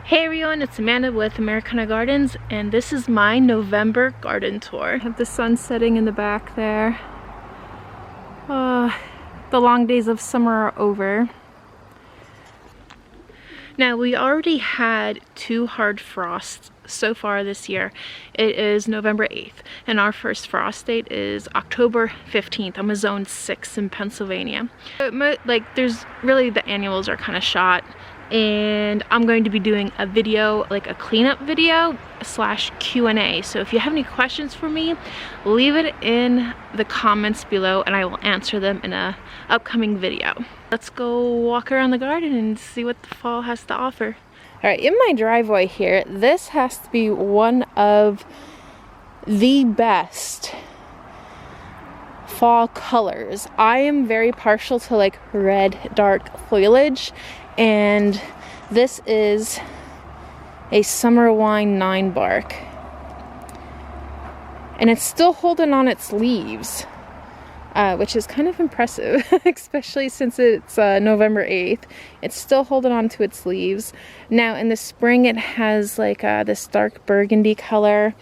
Hey everyone, it's Amanda with Americana Gardens, and this is my November garden tour. I have the sun setting in the back there. The long days of summer are over. Now, we already had 2 hard frosts so far this year. It is November 8th, and our first frost date is October 15th. I'm a zone 6 in Pennsylvania. Like, there's really, the annuals are kind of shot, and I'm going to be doing a video, like a cleanup video slash Q&A. So if you have any questions for me, leave it in the comments below and I will answer them in a upcoming video. Let's go walk around the garden and see what the fall has to offer. All right, in my driveway here, this has to be one of the best fall colors. I am very partial to like red dark foliage, and this is a summer wine 9-bark, and it's still holding on its leaves, which is kind of impressive, especially since it's November 8th. It's still holding on to its leaves. Now in the spring it has like this dark burgundy color,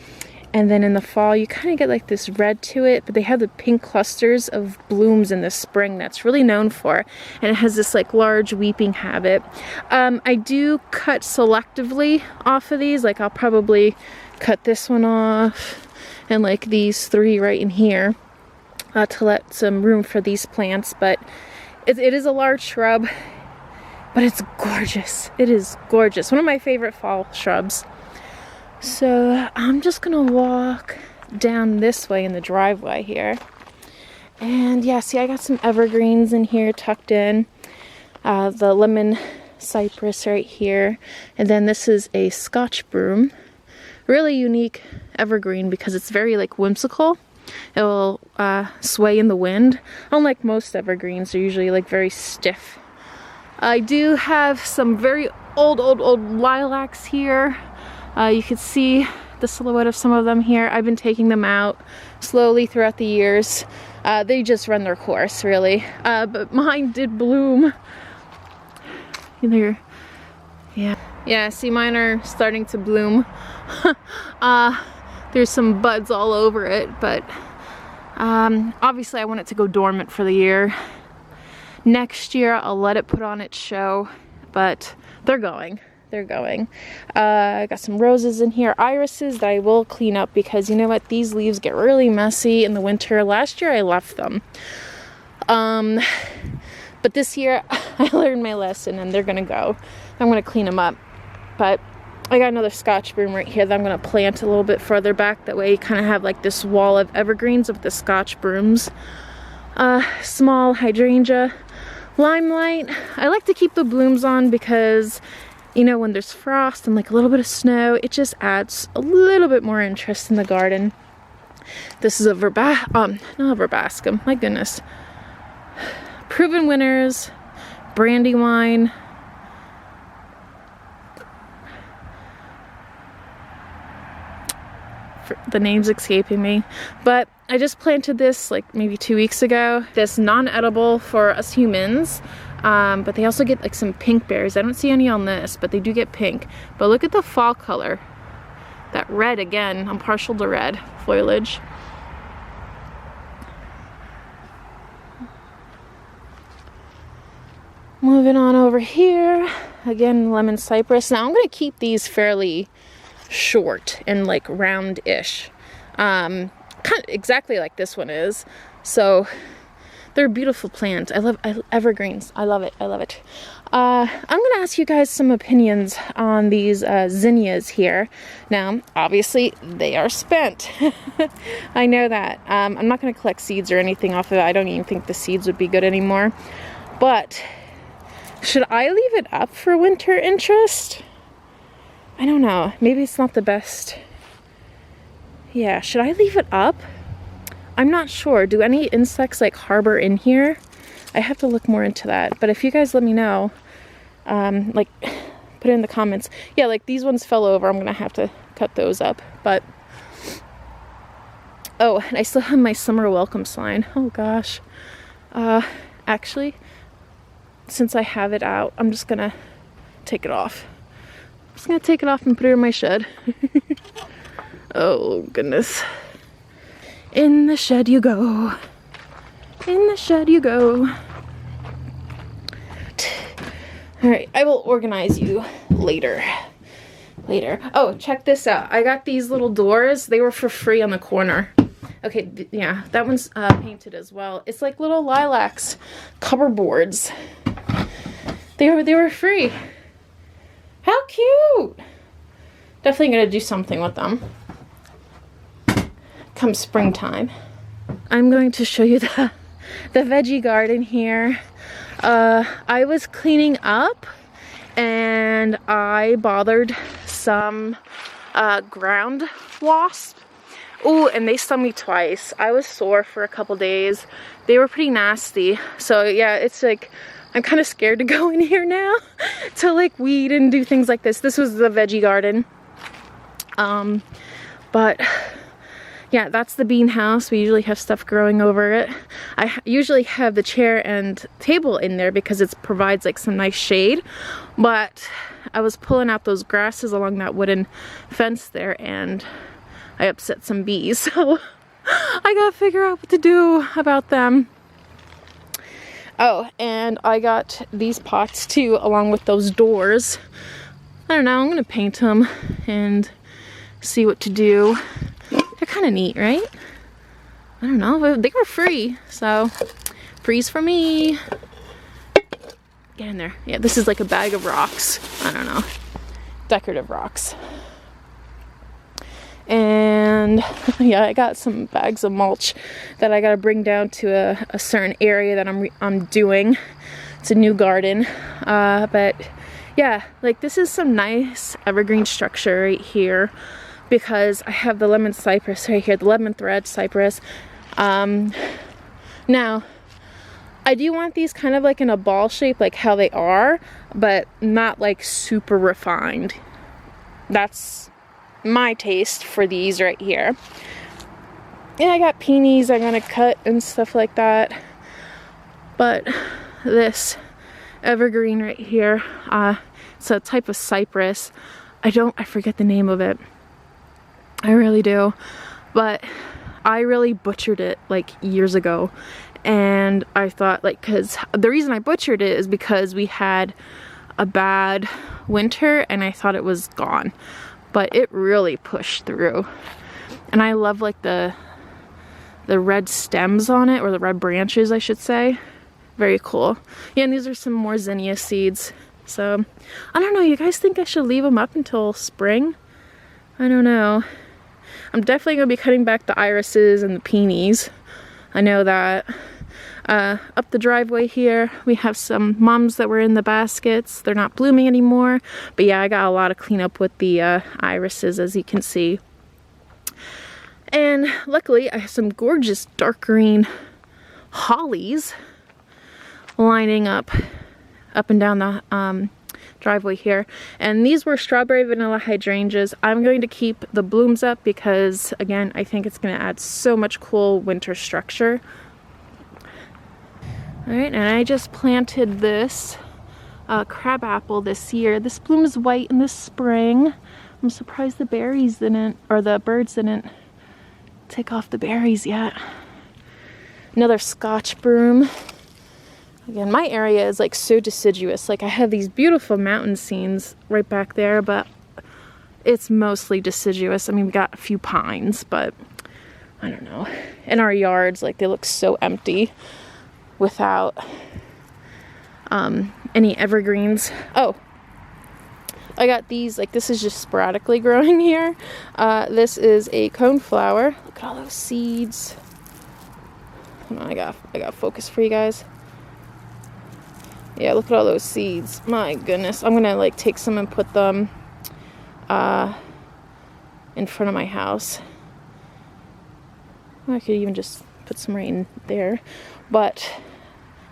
and then in the fall you kind of get like this red to it, but they have the pink clusters of blooms in the spring that's really known for, and it has this like large weeping habit. I do cut selectively off of these, like I'll probably cut this one off and like these 3 right in here to let some room for these plants, but it is a large shrub, but it's gorgeous. It is gorgeous. One of my favorite fall shrubs. So I'm just gonna walk down this way in the driveway here, and yeah, see, I got some evergreens in here tucked in, the lemon cypress right here, and then this is a Scotch broom, really unique evergreen because it's very like whimsical. It will sway in the wind. Unlike most evergreens, they're usually like very stiff. I do have some very old lilacs here. You can see the silhouette of some of them here. I've been taking them out slowly throughout the years. They just run their course, really. But mine did bloom. Yeah, see, mine are starting to bloom. There's some buds all over it, but obviously I want it to go dormant for the year. Next year I'll let it put on its show, but they're going. I got some roses in here, irises that I will clean up because you know what, these leaves get really messy in the winter. Last year I left them, but this year I learned my lesson and they're gonna go. I'm gonna clean them up. But I got another Scotch broom right here that I'm gonna plant a little bit further back, that way you kind of have like this wall of evergreens with the Scotch brooms. Small hydrangea, limelight. I like to keep the blooms on because, you know, when there's frost and like a little bit of snow, it just adds a little bit more interest in the garden. This is a verbascum, my goodness. Proven winners, Brandywine. The name's escaping me, but I just planted this like maybe 2 weeks ago. This non-edible for us humans. But they also get like some pink berries. I don't see any on this, but they do get pink. But look at the fall color. That red again. I'm partial to red foliage. Moving on over here. Again, lemon cypress. Now I'm going to keep these fairly short and like round-ish. Kind of exactly like this one is. So they're a beautiful plant. I love evergreens. I love it. I'm gonna ask you guys some opinions on these zinnias here. Now, obviously, they are spent. I know that. I'm not gonna collect seeds or anything off of it. I don't even think the seeds would be good anymore. But should I leave it up for winter interest? I don't know. Maybe it's not the best. Yeah, should I leave it up? I'm not sure. Do any insects like harbor in here? I have to look more into that. But if you guys let me know, like put it in the comments. Yeah, like these ones fell over. I'm gonna have to cut those up. But oh, and I still have my summer welcome sign. Oh gosh. Actually, since I have it out, I'm just gonna take it off. just gonna take it off and put it in my shed. Oh goodness. In the shed you go. In the shed you go. Alright, I will organize you later. Oh, check this out. I got these little doors. They were for free on the corner. Okay, yeah, that one's painted as well. It's like little lilacs, cover boards. They were free. How cute! Definitely gonna do something with them come springtime. I'm going to show you the veggie garden here. I was cleaning up and I bothered some ground wasp. Oh, and they stung me twice. I was sore for a couple days. They were pretty nasty. So yeah, it's like I'm kind of scared to go in here now to like weed and do things like this. This was the veggie garden. But yeah, that's the bean house. We usually have stuff growing over it. I usually have the chair and table in there because it provides like some nice shade. But I was pulling out those grasses along that wooden fence there and I upset some bees. So I gotta figure out what to do about them. Oh, and I got these pots too along with those doors. I don't know, I'm gonna paint them and see what to do. They're kind of neat, right? I don't know. They were free, so freeze for me. Get in there. Yeah, this is like a bag of rocks. I don't know. Decorative rocks. And yeah, I got some bags of mulch that I got to bring down to a certain area that I'm doing. It's a new garden. But yeah, like this is some nice evergreen structure right here. Because I have the lemon cypress right here, the lemon thread cypress. Now, I do want these kind of like in a ball shape, like how they are, but not like super refined. That's my taste for these right here. And I got peonies I'm gonna cut and stuff like that. But this evergreen right here, it's a type of cypress. I forget the name of it. I really do, but I really butchered it like years ago, and I thought like, because the reason I butchered it is because we had a bad winter and I thought it was gone, but it really pushed through. And I love like the red stems on it, or the red branches I should say. Very cool. Yeah, and these are some more zinnia seeds. So I don't know, you guys think I should leave them up until spring? I don't know. I'm definitely going to be cutting back the irises and the peonies. I know that. Up the driveway here, we have some mums that were in the baskets. They're not blooming anymore. But yeah, I got a lot of cleanup with the irises, as you can see. And luckily, I have some gorgeous dark green hollies lining up and down the driveway here, and these were strawberry vanilla hydrangeas. I'm going to keep the blooms up because again I think it's going to add so much cool winter structure. Alright, and I just planted this crab apple this year. This blooms white in the spring. I'm surprised the berries didn't, or the birds didn't take off the berries yet. Another Scotch broom. Again, my area is like so deciduous. Like I have these beautiful mountain scenes right back there, but it's mostly deciduous. I mean, we got a few pines, but I don't know. In our yards, like they look so empty without any evergreens. Oh, I got these, like this is just sporadically growing here. This is a coneflower. Look at all those seeds. Hold on, I got focus for you guys. Yeah, look at all those seeds. My goodness. I'm gonna like take some and put them in front of my house. I could even just put some right in there. But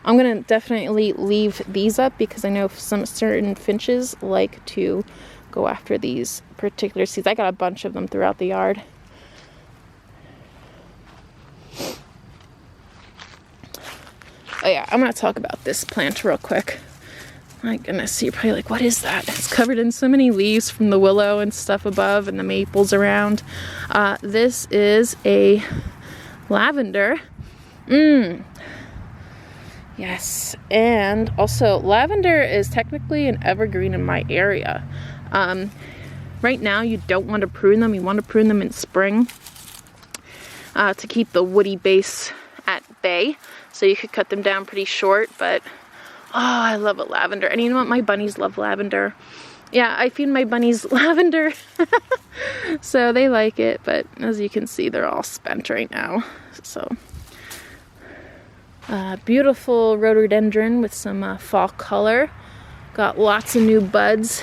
I'm gonna definitely leave these up because I know some certain finches like to go after these particular seeds. I got a bunch of them throughout the yard. Oh yeah, I'm gonna talk about this plant real quick. My goodness, you're probably like, what is that? It's covered in so many leaves from the willow and stuff above and the maples around. This is a lavender. Yes, and also lavender is technically an evergreen in my area. Right now you don't want to prune them. You want to prune them in spring to keep the woody base at bay. So you could cut them down pretty short, but oh, I love a lavender. And you know what? My bunnies love lavender. Yeah, I feed my bunnies lavender. So they like it, but as you can see, they're all spent right now. So beautiful rhododendron with some fall color. Got lots of new buds.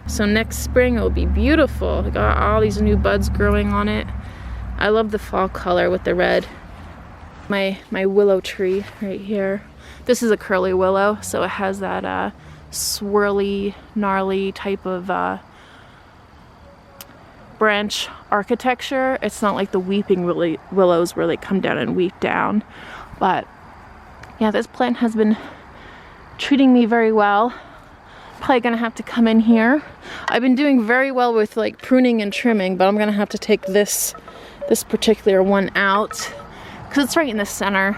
So next spring it will be beautiful. Got all these new buds growing on it. I love the fall color with the red. My willow tree right here. This is a curly willow, so it has that swirly, gnarly type of branch architecture. It's not like the weeping willows where they come down and weep down. But yeah, this plant has been treating me very well. Probably gonna have to come in here. I've been doing very well with like pruning and trimming, but I'm gonna have to take this particular one out because it's right in the center.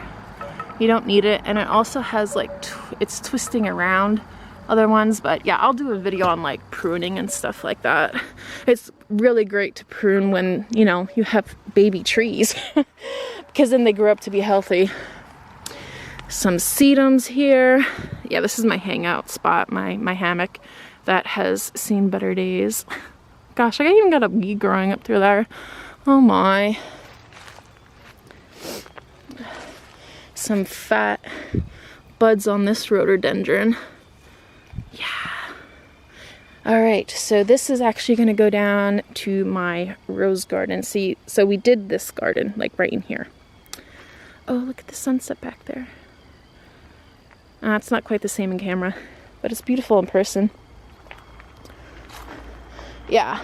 You don't need it, and it also has like it's twisting around other ones. But yeah, I'll do a video on like pruning and stuff like that. It's really great to prune when, you know, you have baby trees because then they grow up to be healthy. Some sedums here. Yeah, this is my hangout spot, my hammock that has seen better days. Gosh, I even got a weed growing up through there. Oh my. Some fat buds on this rhododendron. Yeah. All right, so this is actually gonna go down to my rose garden. See, so we did this garden like right in here. Oh, look at the sunset back there. It's not quite the same in camera, but it's beautiful in person. Yeah,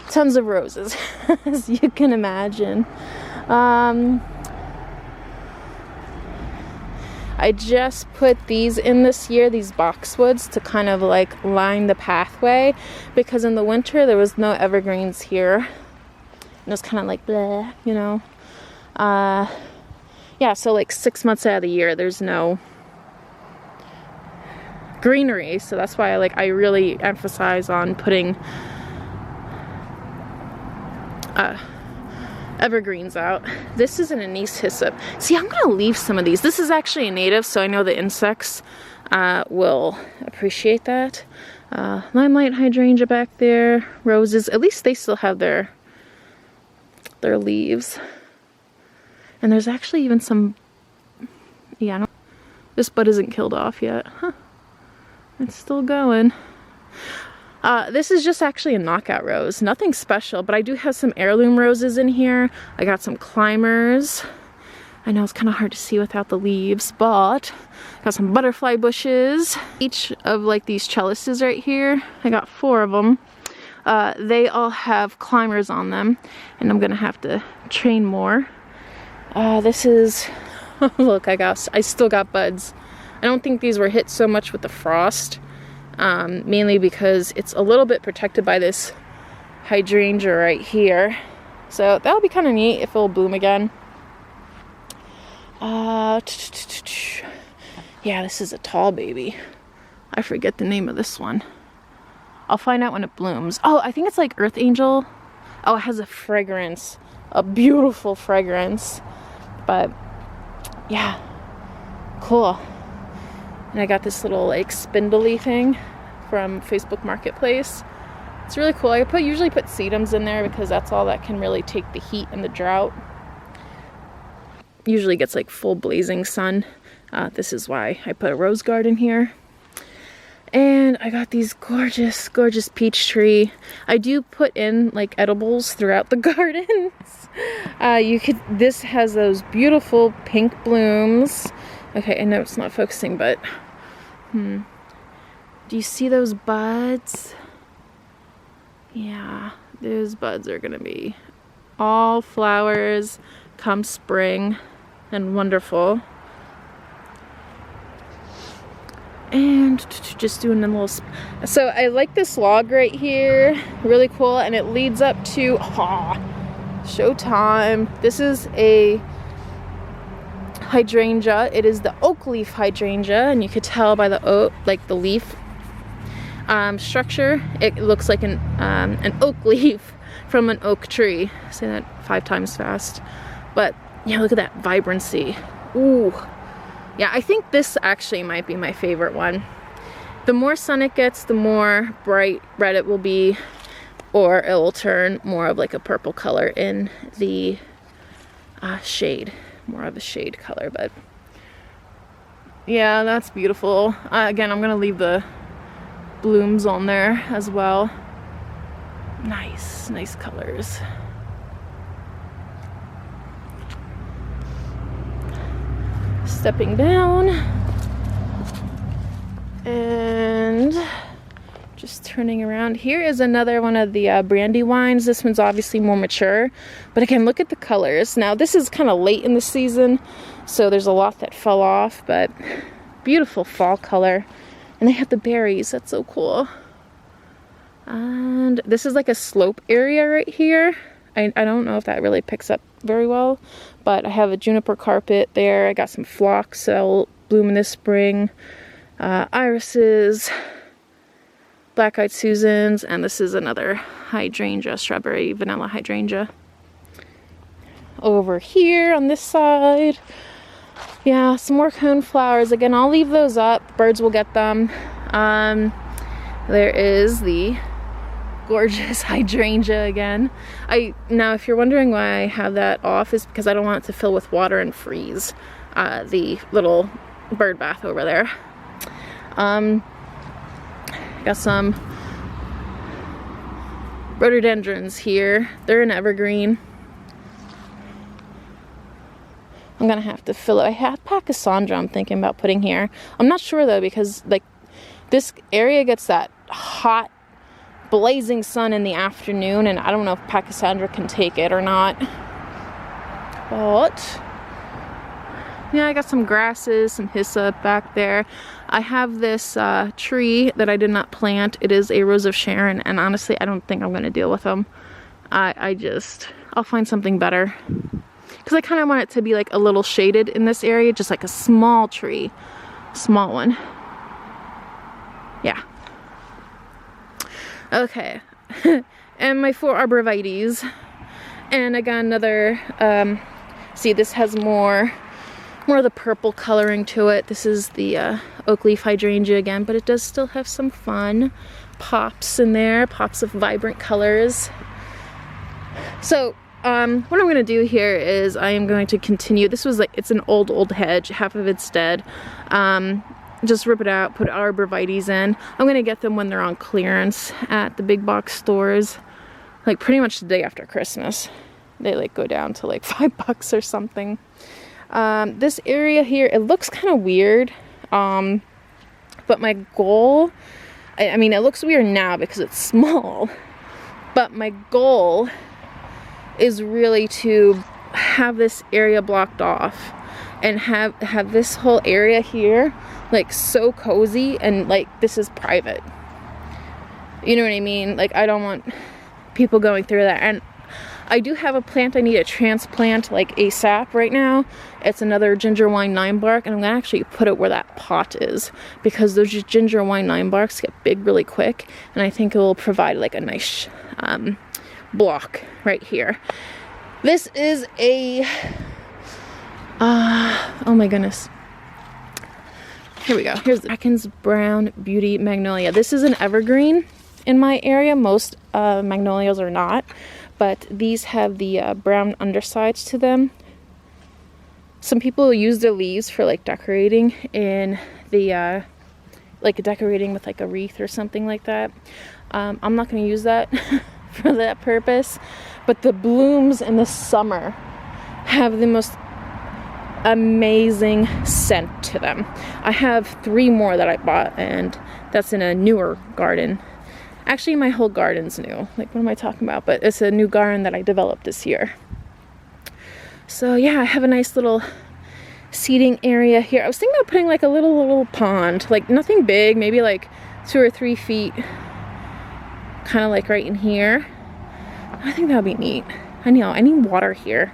tons of roses, as you can imagine. I just put these in this year, these boxwoods, to kind of like line the pathway, because in the winter there was no evergreens here. It was kind of like bleh, you know. Yeah, so like 6 months out of the year there's no greenery, so that's why I really emphasize on putting evergreens out. This is an anise hyssop. See, I'm gonna leave some of these. This is actually a native, so I know the insects will appreciate that. Limelight hydrangea back there, roses. At least they still have their leaves. And there's actually even some, yeah, this bud isn't killed off yet. Huh. It's still going. This is just actually a knockout rose. Nothing special, but I do have some heirloom roses in here. I got some climbers. I know it's kind of hard to see without the leaves, but got some butterfly bushes. Each of like these trellises right here, I got 4 of them. They all have climbers on them, and I'm gonna have to train more. This is, look, I still got buds. I don't think these were hit so much with the frost, mainly because it's a little bit protected by this hydrangea right here. So that'll be kind of neat if it'll bloom again. Yeah, this is a tall baby. I forget the name of this one. I'll find out when it blooms. Oh, I think it's like Earth Angel. Oh, it has a fragrance, a beautiful fragrance. But yeah, cool. And I got this little like spindly thing from Facebook Marketplace. It's really cool. I usually put sedums in there because that's all that can really take the heat and the drought. Usually gets like full blazing sun. This is why I put a rose garden here. And I got these gorgeous, gorgeous peach tree. I do put in like edibles throughout the gardens. This has those beautiful pink blooms. Okay, I know it's not focusing, but do you see those buds? Yeah, those buds are gonna be all flowers come spring and wonderful. And just doing a little, so I like this log right here, really cool, and it leads up to showtime. This is a hydrangea. It is the oak leaf hydrangea, and you could tell by the oak, like the leaf structure, it looks like an oak leaf from an oak tree. Say that 5 times fast. But yeah, look at that vibrancy. Ooh. Yeah, I think this actually might be my favorite one. The more sun it gets, the more bright red it will be, or it will turn more of like a purple color in the shade. More of a shade color, but yeah, that's beautiful. Again, I'm gonna leave the blooms on there as well. Nice, nice colors. Stepping down and just turning around. Here is another one of the Brandywines. This one's obviously more mature, but again, look at the colors. Now this is kind of late in the season, so there's a lot that fell off, but beautiful fall color. And they have the berries. That's so cool. And this is like a slope area right here. I don't know if that really picks up very well, but I have a juniper carpet there. I got some phlox that'll bloom in this spring, irises, black-eyed Susans, and this is another hydrangea, strawberry vanilla hydrangea. Over here on this side, yeah, some more cone flowers. Again, I'll leave those up. Birds will get them. There is the gorgeous hydrangea again. Now if you're wondering why I have that off, is because I don't want it to fill with water and freeze the little bird bath over there. Got some rhododendrons here. They're an evergreen. I'm gonna have to fill it. I have pachysandra I'm thinking about putting here. I'm not sure though, because like this area gets that hot blazing sun in the afternoon, and I don't know if pachysandra can take it or not. But yeah, I got some grasses, some hyssop back there. I have this tree that I did not plant. It is a Rose of Sharon, and honestly I don't think I'm gonna deal with them. I'll find something better, because I kind of want it to be like a little shaded in this area, just like a small tree, small one. Yeah. Okay. And my 4 arborvitaes, and I got another, see, this has more of the purple coloring to it. This is the oak leaf hydrangea again, but it does still have some fun pops in there, pops of vibrant colors. So what I'm going to do here is I am going to continue. This was like, it's an old hedge, half of it's dead. Just rip it out, put arborvitaes in. I'm gonna get them when they're on clearance at the big box stores, like pretty much the day after Christmas. They like go down to like $5 or something. This area here, it looks kind of weird, but my goal, I mean it looks weird now because it's small, but my goal is really to have this area blocked off and have this whole area here like so cozy, and like this is private, you know what I mean? Like I don't want people going through that. And I do have a plant I need to transplant like ASAP right now. It's another ginger wine 9-bark, and I'm gonna actually put it where that pot is, because those ginger wine 9-barks get big really quick, and I think it will provide like a nice block right here. This is a oh my goodness. Here we go. Here's the Atkins Brown Beauty Magnolia. This is an evergreen in my area. Most magnolias are not, but these have the brown undersides to them. Some people use their leaves for like decorating in the like decorating with like a wreath or something like that. I'm not going to use that for that purpose, but the blooms in the summer have the most amazing scent to them. I have 3 more that I bought, and that's in a newer garden. Actually, my whole garden's new. Like, what am I talking about? But it's a new garden that I developed this year. So yeah, I have a nice little seating area here. I was thinking about putting like a little pond, like nothing big, maybe like 2 or 3 feet, kind of like right in here. I think that would be neat. I need water here.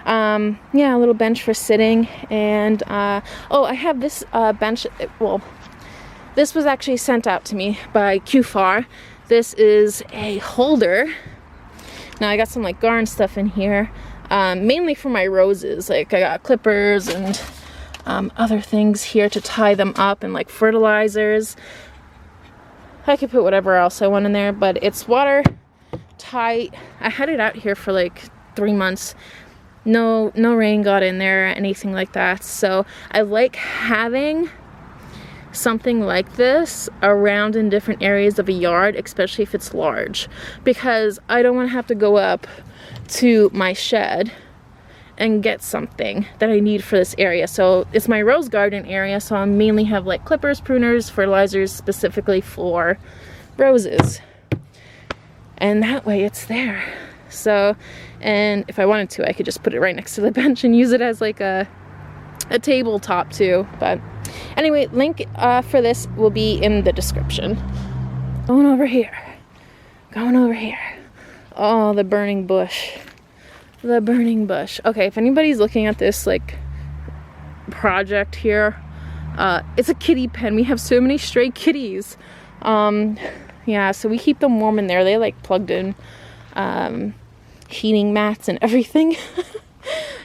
Yeah, a little bench for sitting, and oh, I have this bench. Well, this was actually sent out to me by QFar. This is a holder. Now I got some like garden stuff in here, mainly for my roses. Like I got clippers and other things here to tie them up, and like fertilizers. I could put whatever else I want in there, but it's watertight. I had it out here for like 3 months. No rain got in there or anything like that. So I like having something like this around in different areas of a yard, especially if it's large, because I don't want to have to go up to my shed and get something that I need for this area. So it's my rose garden area, so I mainly have like clippers, pruners, fertilizers specifically for roses, and that way it's there. So, and if I wanted to, I could just put it right next to the bench and use it as like a tabletop too. But anyway, link for this will be in the description. Going over here. Oh, the burning bush. Okay, if anybody's looking at this like project here, it's a kitty pen. We have so many stray kitties. Yeah, so we keep them warm in there. They like plugged in heating mats and everything.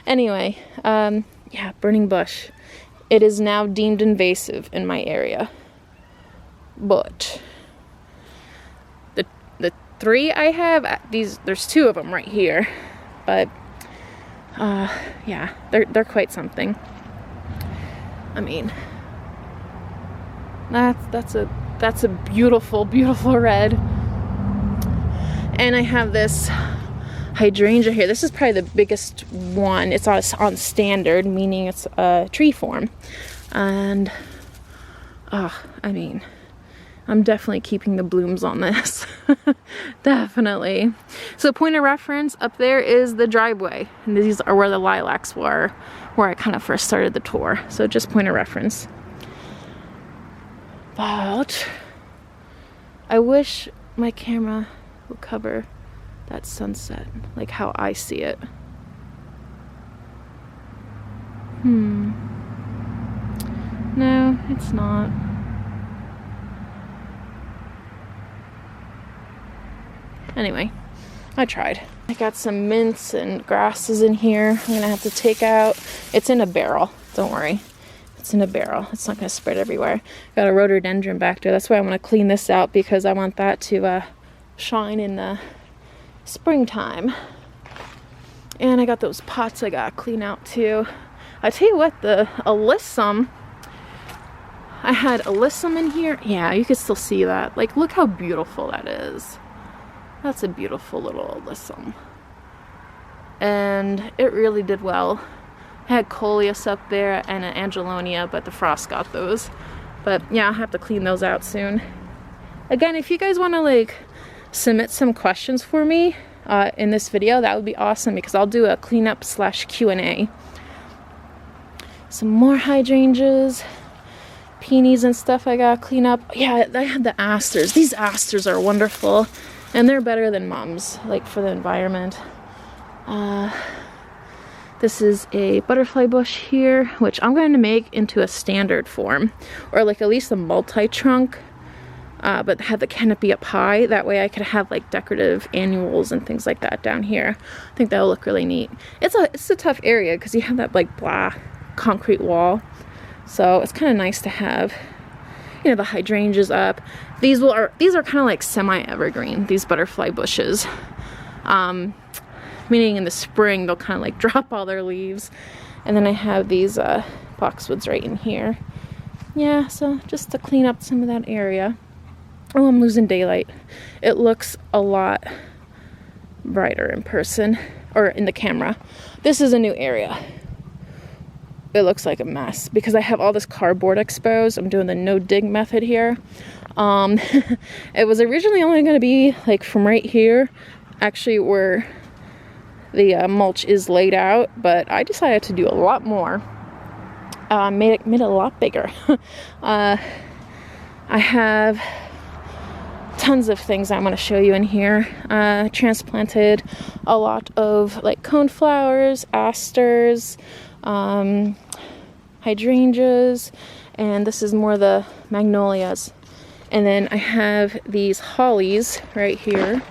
Anyway, yeah, burning bush. It is now deemed invasive in my area, but the 3 I have, there's 2 of them right here, but yeah, they're quite something. I mean, that's a beautiful red. And I have this hydrangea here. This is probably the biggest one. It's on standard, meaning it's a tree form. And I mean, I'm definitely keeping the blooms on this. Definitely. So point of reference, up there is the driveway, and these are where the lilacs were, where I kind of first started the tour. So just point of reference. But I wish my camera would cover that sunset like how I see it. No, it's not. Anyway, I tried. I got some mints and grasses in here. I'm gonna have to take out. It's in a barrel, don't worry. It's in a barrel. It's not gonna spread everywhere. Got a rhododendron back there. That's why I want to clean this out, because I want that to shine in the springtime. And I got those pots I gotta clean out too. I tell you what, the alyssum, I had alyssum in here. Yeah, you can still see that. Like, look how beautiful that is. That's a beautiful little alyssum. And it really did well. I had coleus up there and an angelonia, but the frost got those. But yeah, I'll have to clean those out soon. Again, if you guys want to like submit some questions for me in this video, that would be awesome, because I'll do a cleanup / Q&A. Some more hydrangeas, peonies and stuff I gotta clean up. Yeah, I had the asters. These asters are wonderful, and they're better than mums, like for the environment. This is a butterfly bush here, which I'm going to make into a standard form, or like at least a multi-trunk, but have the canopy up high. That way I could have like decorative annuals and things like that down here. I think that'll look really neat. It's a tough area because you have that like blah concrete wall, so it's kind of nice to have, you know, the hydrangeas up. These are kind of like semi-evergreen, these butterfly bushes. Meaning in the spring they'll kind of like drop all their leaves. And then I have these boxwoods right in here. Yeah, so just to clean up some of that area. Oh, I'm losing daylight. It looks a lot brighter in person, or in the camera. This is a new area. It looks like a mess because I have all this cardboard exposed. I'm doing the no dig method here. It was originally only going to be like from right here, actually where the mulch is laid out, but I decided to do a lot more. made it a lot bigger. I have tons of things I'm going to show you in here. Transplanted a lot of like coneflowers, asters, hydrangeas, and this is more the magnolias. And then I have these hollies right here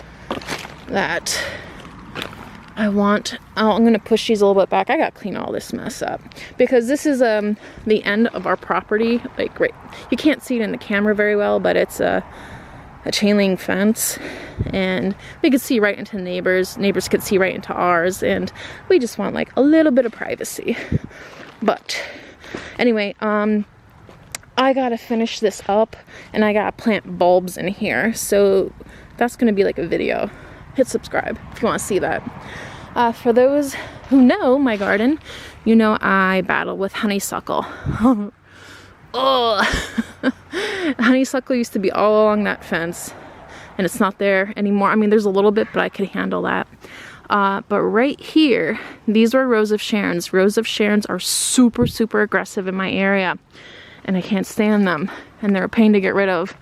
that I'm going to push these a little bit back. I got to clean all this mess up because this is the end of our property. Like, right, you can't see it in the camera very well, but it's a chain link fence, and we could see right into the neighbors could see right into ours, and we just want like a little bit of privacy. But anyway, I gotta finish this up, and I gotta plant bulbs in here, so that's gonna be like a video. Hit subscribe if you want to see that. For those who know my garden, you know I battle with honeysuckle. Oh, honeysuckle used to be all along that fence, and it's not there anymore. I mean, there's a little bit, but I could handle that. But right here, these were Rose of Sharons. Rose of Sharons are super, super aggressive in my area, and I can't stand them, and they're a pain to get rid of.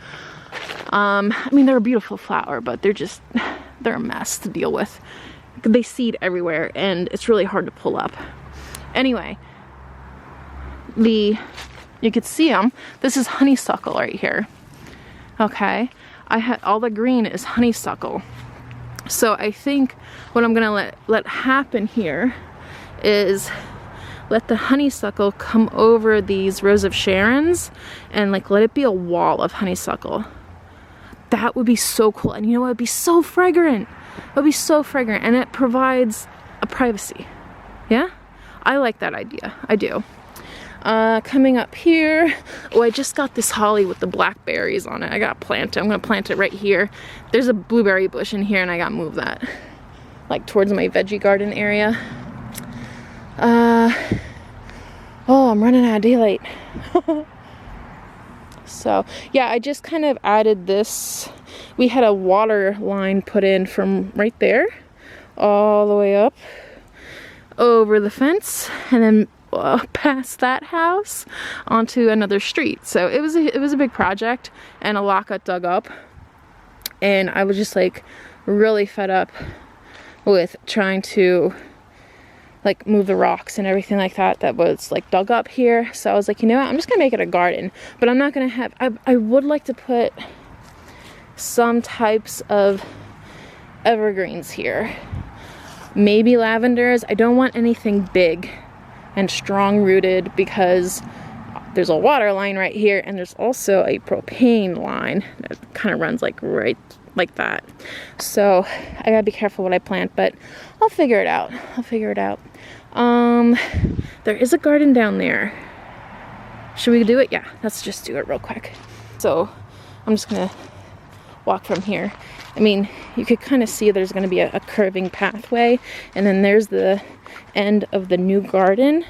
I mean, they're a beautiful flower, but they're a mess to deal with. They seed everywhere, and it's really hard to pull up. Anyway, you could see them. This is honeysuckle right here. Okay, I had all the green is honeysuckle. So I think what I'm gonna let happen here is let the honeysuckle come over these Rose of Sharons and like let it be a wall of honeysuckle. That would be so cool. And you know what? It'd be so fragrant. It would be so fragrant, and it provides a privacy. Yeah, I like that idea. I do. Coming up here, oh, I just got this holly with the blackberries on it. I gotta plant it. I'm gonna plant it right here. There's a blueberry bush in here, and I gotta move that like towards my veggie garden area. Oh, I'm running out of daylight. So yeah, I just kind of added this. We had a water line put in from right there all the way up over the fence, and then past that house onto another street. So it was a big project, and a lot got dug up, and I was just like really fed up with trying to like move the rocks and everything like that was like dug up here. So I was like, you know what, I'm just gonna make it a garden, but I'm not gonna have, I would like to put some types of evergreens here, maybe lavenders. I don't want anything big and strong rooted because there's a water line right here, and there's also a propane line that kind of runs like right like that. So I gotta be careful what I plant, but I'll figure it out. There is a garden down there. Should we do it? Yeah, let's just do it real quick. So I'm just gonna walk from here. I mean, you could kind of see there's gonna be a curving pathway, and then there's the end of the new garden,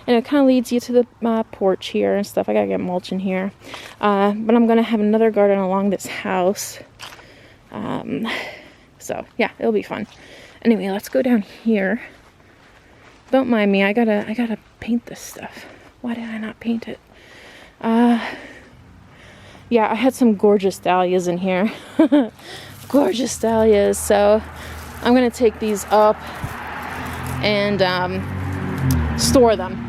and it kind of leads you to the porch here and stuff. I gotta get mulch in here, but I'm gonna have another garden along this house. So yeah, it'll be fun. Anyway, let's go down here. Don't mind me, I gotta paint this stuff. Why did I not paint it? Yeah, I had some gorgeous dahlias in here. Gorgeous dahlias. So I'm gonna take these up and store them.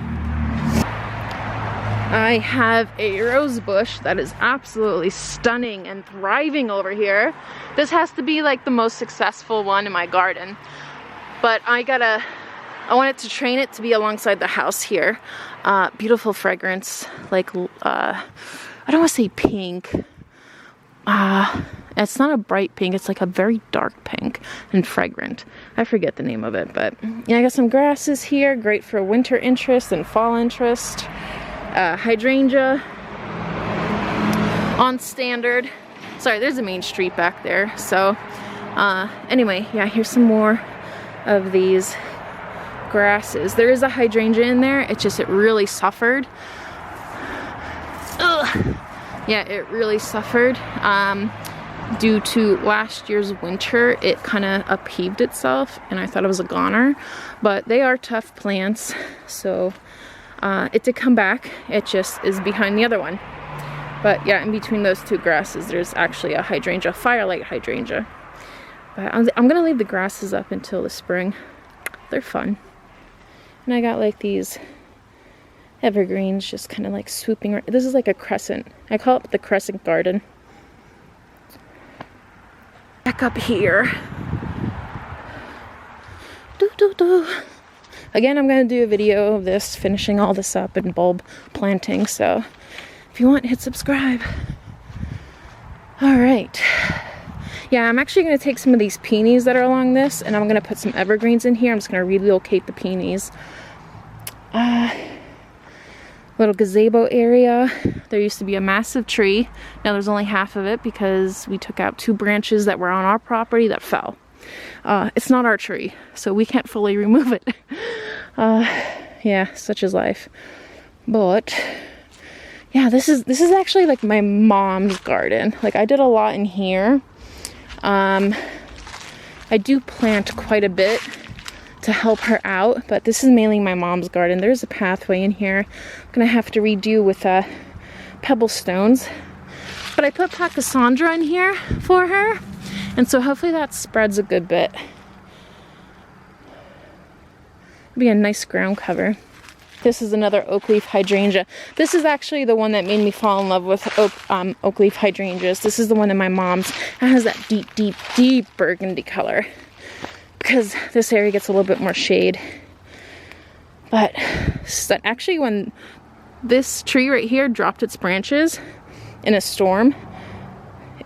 I have a rose bush that is absolutely stunning and thriving over here. This has to be like the most successful one in my garden. But I wanted to train it to be alongside the house here. Beautiful fragrance, like, I don't want to say pink. It's not a bright pink, it's like a very dark pink and fragrant. I forget the name of it, but yeah, I got some grasses here, great for winter interest and fall interest. Hydrangea on standard. Sorry, there's a main street back there. So anyway, yeah, here's some more of these grasses. There is a hydrangea in there. It really suffered. Ugh. Yeah, it really suffered. Due to last year's winter, it kind of upheaved itself, and I thought it was a goner. But they are tough plants, so It did come back, it just is behind the other one. But yeah, in between those two grasses, there's actually a hydrangea, firelight hydrangea. But I'm gonna leave the grasses up until the spring. They're fun. And I got like these evergreens just kind of like swooping right. This is like a crescent. I call it the crescent garden. Back up here. Again, I'm going to do a video of this, finishing all this up and bulb planting. So if you want, hit subscribe. All right. Yeah, I'm actually going to take some of these peonies that are along this, and I'm going to put some evergreens in here. I'm just going to relocate the peonies. Little gazebo area. There used to be a massive tree. Now there's only half of it because we took out 2 branches that were on our property that fell. It's not our tree, so we can't fully remove it. Yeah, such is life. But yeah, this is actually like my mom's garden. Like, I did a lot in here. I do plant quite a bit to help her out, but this is mainly my mom's garden. There's a pathway in here I'm gonna have to redo with pebble stones, but I put Pachysandra in here for her, and so hopefully that spreads a good bit. It'll be a nice ground cover. This is another oak leaf hydrangea. This is actually the one that made me fall in love with oak leaf hydrangeas. This is the one in my mom's. It has that deep burgundy color, because this area gets a little bit more shade. But actually, when this tree right here dropped its branches in a storm,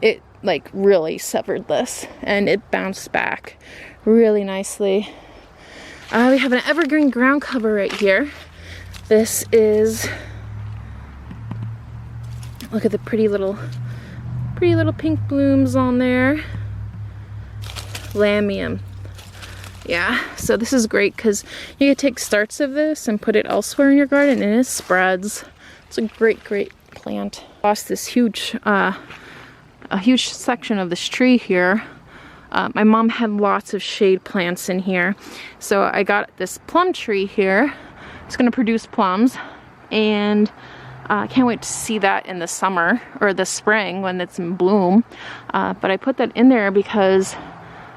it like really severed this, and it bounced back really nicely. We have an evergreen ground cover right here. This is, look at the pretty little pink blooms on there. Lamium. Yeah, so this is great because you can take starts of this and put it elsewhere in your garden, and it spreads. It's a great plant. Lost this huge section of this tree here. My mom had lots of shade plants in here, so I got this plum tree here. It's going to produce plums, and I can't wait to see that in the summer or the spring when it's in bloom. But I put that in there because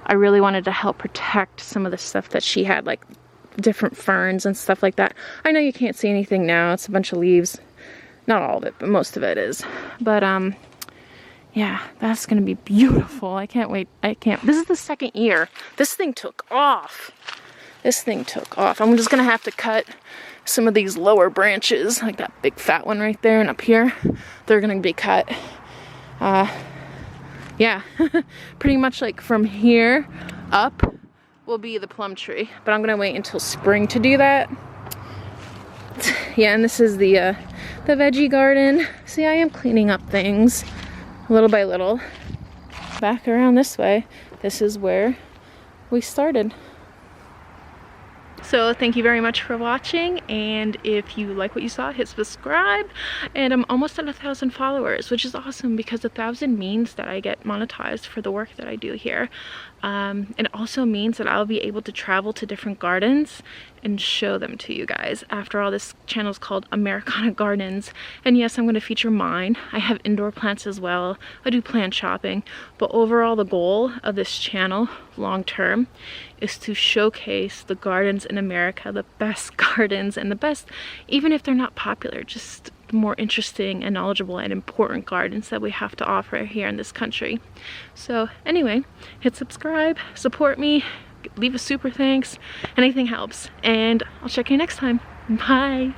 I really wanted to help protect some of the stuff that she had, like different ferns and stuff like that. I know you can't see anything now. It's a bunch of leaves. Not all of it, but most of it is. But yeah, that's gonna be beautiful. I can't wait. This is the second year. This thing took off. I'm just gonna have to cut some of these lower branches, like that big fat one right there and up here. They're gonna be cut. Yeah, pretty much like from here up will be the plum tree, but I'm gonna wait until spring to do that. Yeah, and this is the veggie garden. See, I am cleaning up things little by little. Back around this way, this is where we started. So thank you very much for watching, and if you like what you saw, hit subscribe. And I'm almost at 1,000 followers, which is awesome because 1,000 means that I get monetized for the work that I do here. It also means that I'll be able to travel to different gardens and show them to you guys. After all, this channel is called Americana Gardens, and yes, I'm going to feature mine. I have indoor plants as well. I do plant shopping, but overall the goal of this channel long term is to showcase the gardens in America, the best gardens, and the best, even if they're not popular, just the more interesting and knowledgeable and important gardens that we have to offer here in this country. So anyway, hit subscribe, support me, leave a super thanks, anything helps, and I'll check you next time. Bye.